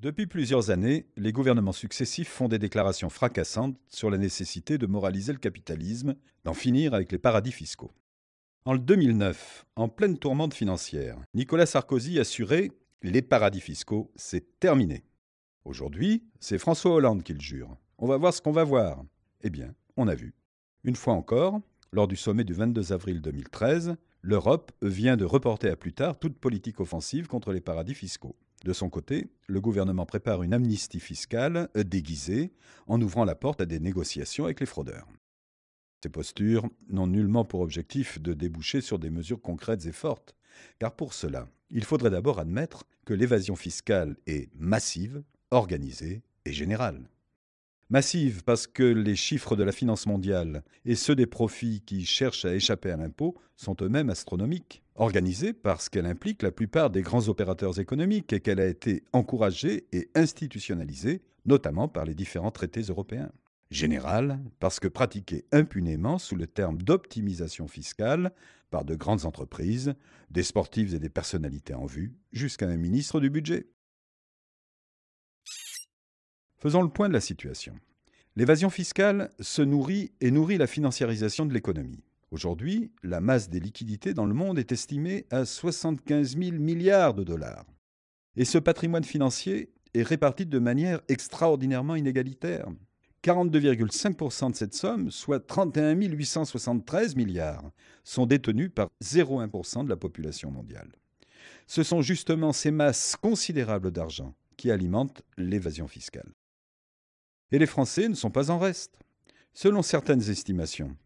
Depuis plusieurs années, les gouvernements successifs font des déclarations fracassantes sur la nécessité de moraliser le capitalisme, d'en finir avec les paradis fiscaux. En 2009, en pleine tourmente financière, Nicolas Sarkozy assurait « Les paradis fiscaux, c'est terminé ». Aujourd'hui, c'est François Hollande qui le jure. On va voir ce qu'on va voir. Eh bien, on a vu. Une fois encore, lors du sommet du 22 avril 2013, l'Europe vient de reporter à plus tard toute politique offensive contre les paradis fiscaux. De son côté, le gouvernement prépare une amnistie fiscale déguisée en ouvrant la porte à des négociations avec les fraudeurs. Ces postures n'ont nullement pour objectif de déboucher sur des mesures concrètes et fortes, car pour cela, il faudrait d'abord admettre que l'évasion fiscale est massive, organisée et générale. Massive parce que les chiffres de la finance mondiale et ceux des profits qui cherchent à échapper à l'impôt sont eux-mêmes astronomiques. Organisée parce qu'elle implique la plupart des grands opérateurs économiques et qu'elle a été encouragée et institutionnalisée, notamment par les différents traités européens. Générale parce que pratiquée impunément sous le terme d'optimisation fiscale par de grandes entreprises, des sportifs et des personnalités en vue, jusqu'à un ministre du budget. Faisons le point de la situation. L'évasion fiscale se nourrit et nourrit la financiarisation de l'économie. Aujourd'hui, la masse des liquidités dans le monde est estimée à 75 000 milliards de dollars. Et ce patrimoine financier est réparti de manière extraordinairement inégalitaire. 42,5% de cette somme, soit 31 873 milliards, sont détenus par 0,1% de la population mondiale. Ce sont justement ces masses considérables d'argent qui alimentent l'évasion fiscale. Et les Français ne sont pas en reste. Selon certaines estimations,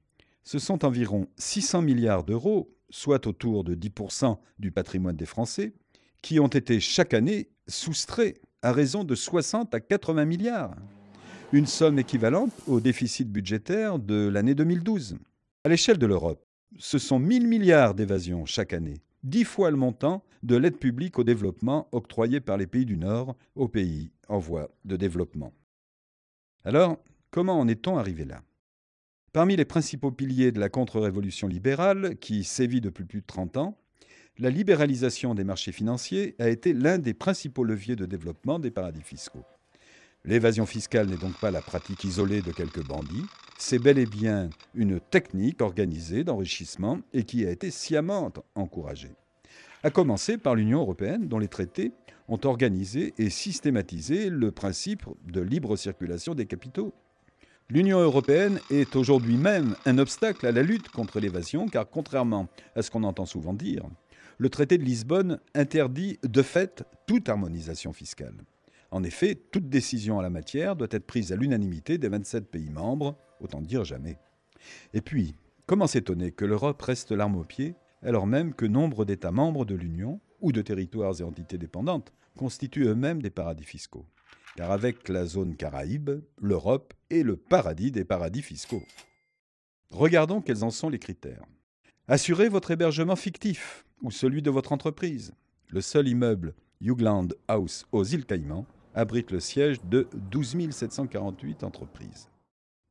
ce sont environ 600 milliards d'euros, soit autour de 10% du patrimoine des Français, qui ont été chaque année soustraits à raison de 60 à 80 milliards. Une somme équivalente au déficit budgétaire de l'année 2012. À l'échelle de l'Europe, ce sont 1000 milliards d'évasions chaque année, 10 fois le montant de l'aide publique au développement octroyée par les pays du Nord aux pays en voie de développement. Alors, comment en est-on arrivé là ? Parmi les principaux piliers de la contre-révolution libérale, qui sévit depuis plus de 30 ans, la libéralisation des marchés financiers a été l'un des principaux leviers de développement des paradis fiscaux. L'évasion fiscale n'est donc pas la pratique isolée de quelques bandits, c'est bel et bien une technique organisée d'enrichissement et qui a été sciemment encouragée. À commencer par l'Union européenne, dont les traités ont organisé et systématisé le principe de libre circulation des capitaux. L'Union européenne est aujourd'hui même un obstacle à la lutte contre l'évasion, car contrairement à ce qu'on entend souvent dire, le traité de Lisbonne interdit de fait toute harmonisation fiscale. En effet, toute décision en la matière doit être prise à l'unanimité des 27 pays membres, autant dire jamais. Et puis, comment s'étonner que l'Europe reste l'arme au pied, alors même que nombre d'États membres de l'Union, ou de territoires et entités dépendantes, constituent eux-mêmes des paradis fiscaux. Car avec la zone Caraïbe, l'Europe est le paradis des paradis fiscaux. Regardons quels en sont les critères. Assurez votre hébergement fictif, ou celui de votre entreprise. Le seul immeuble Hugland House aux îles Caïmans abrite le siège de 12 748 entreprises.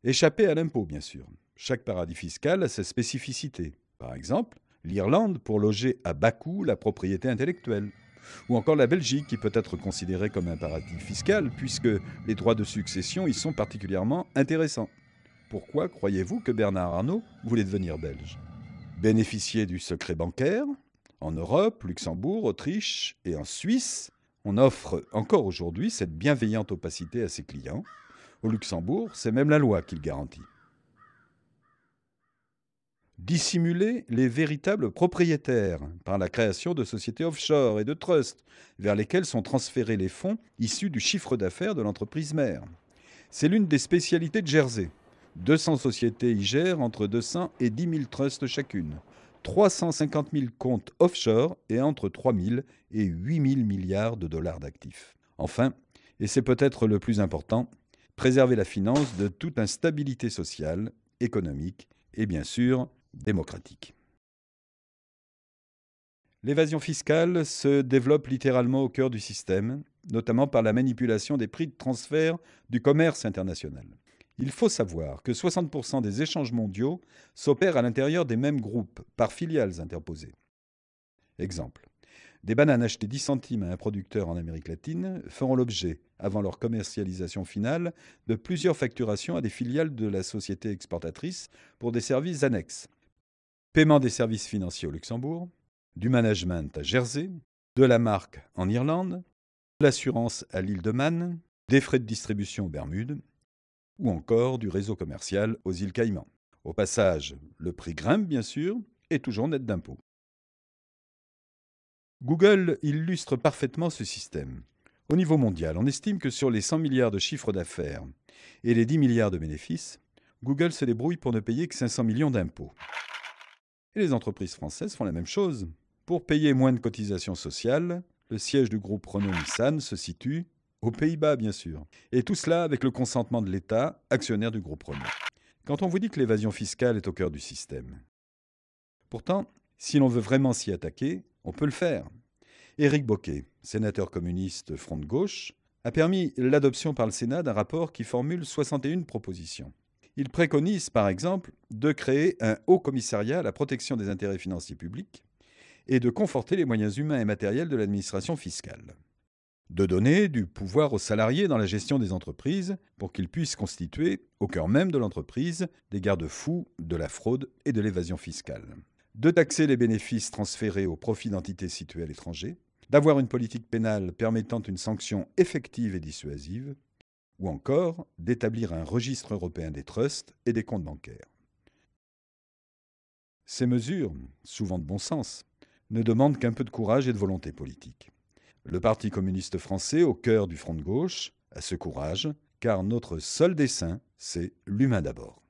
Échapper à l'impôt, bien sûr. Chaque paradis fiscal a ses spécificités. Par exemple, l'Irlande pour loger à bas coût la propriété intellectuelle. Ou encore la Belgique qui peut être considérée comme un paradis fiscal puisque les droits de succession y sont particulièrement intéressants. Pourquoi croyez-vous que Bernard Arnault voulait devenir belge ? Bénéficier du secret bancaire ? En Europe, Luxembourg, Autriche et en Suisse, on offre encore aujourd'hui cette bienveillante opacité à ses clients. Au Luxembourg, c'est même la loi qui le garantit. Dissimuler les véritables propriétaires par la création de sociétés offshore et de trusts vers lesquels sont transférés les fonds issus du chiffre d'affaires de l'entreprise mère. C'est l'une des spécialités de Jersey. 200 sociétés y gèrent entre 200 et 10 000 trusts chacune. 350 000 comptes offshore et entre 3 000 et 8 000 milliards de dollars d'actifs. Enfin, et c'est peut-être le plus important, préserver la finance de toute instabilité sociale, économique et bien sûr démocratique. L'évasion fiscale se développe littéralement au cœur du système, notamment par la manipulation des prix de transfert du commerce international. Il faut savoir que 60% des échanges mondiaux s'opèrent à l'intérieur des mêmes groupes, par filiales interposées. Exemple. Des bananes achetées 10 centimes à un producteur en Amérique latine feront l'objet, avant leur commercialisation finale, de plusieurs facturations à des filiales de la société exportatrice pour des services annexes. Paiement des services financiers au Luxembourg, du management à Jersey, de la marque en Irlande, de l'assurance à l'île de Man, des frais de distribution aux Bermudes, ou encore du réseau commercial aux îles Caïmans. Au passage, le prix grimpe bien sûr, et toujours net d'impôts. Google illustre parfaitement ce système. Au niveau mondial, on estime que sur les 100 milliards de chiffre d'affaires et les 10 milliards de bénéfices, Google se débrouille pour ne payer que 500 millions d'impôts. Et les entreprises françaises font la même chose. Pour payer moins de cotisations sociales, le siège du groupe Renault-Nissan se situe aux Pays-Bas, bien sûr. Et tout cela avec le consentement de l'État, actionnaire du groupe Renault. Quand on vous dit que l'évasion fiscale est au cœur du système. Pourtant, si l'on veut vraiment s'y attaquer, on peut le faire. Éric Bocquet, sénateur communiste Front de gauche, a permis l'adoption par le Sénat d'un rapport qui formule 61 propositions. Il préconise, par exemple, de créer un haut commissariat à la protection des intérêts financiers publics et de conforter les moyens humains et matériels de l'administration fiscale. De donner du pouvoir aux salariés dans la gestion des entreprises pour qu'ils puissent constituer, au cœur même de l'entreprise, des garde-fous de la fraude et de l'évasion fiscale. De taxer les bénéfices transférés au profit d'entités situées à l'étranger, d'avoir une politique pénale permettant une sanction effective et dissuasive, ou encore d'établir un registre européen des trusts et des comptes bancaires. Ces mesures, souvent de bon sens, ne demandent qu'un peu de courage et de volonté politique. Le Parti communiste français, au cœur du front de gauche, a ce courage, car notre seul dessein, c'est l'humain d'abord.